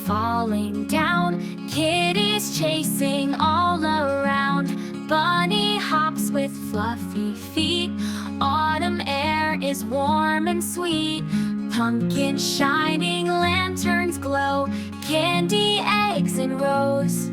falling down, kitties chasing all around. Bunny hops with fluffy feet, autumn air is warm and sweet. Pumpkins shining, lanterns glow, candy eggs in rows.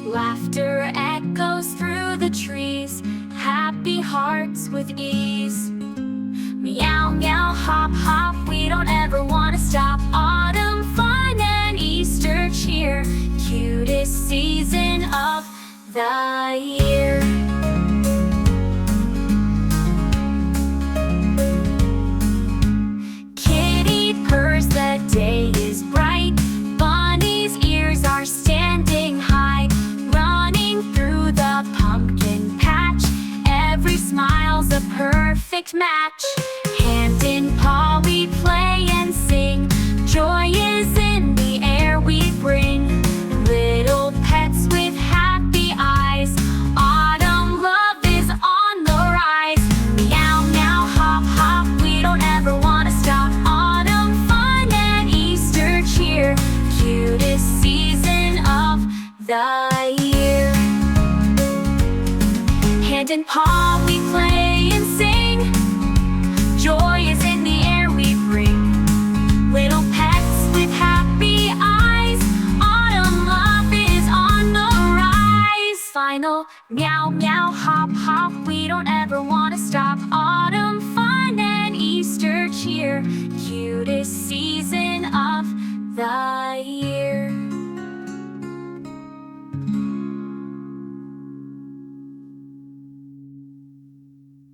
Laughter echoes through the trees, happy hearts with ease. Meow, meow, hop, hop, we don't ever want to stop. Autumn fun and Easter cheer, cutest season of the year. Kitty purrs, the day is bright. Bunny's ears are standing high, running through the pumpkin patch. Every smile's a perfect match. Hand in paw we play and sing, joy is in the air we bring. Little pets with happy eyes, autumn love is on the rise. Meow, meow, hop, hop, we don't ever want to stop. Autumn fun and Easter cheer, cutest season of the year. Hand in paw we play and sing, joy is in the air we bring. Little pets with happy eyes, autumn love is on the rise. Final meow, meow, hop, hop, we don't ever want to stop. Autumn fun and Easter cheer, cutest season of the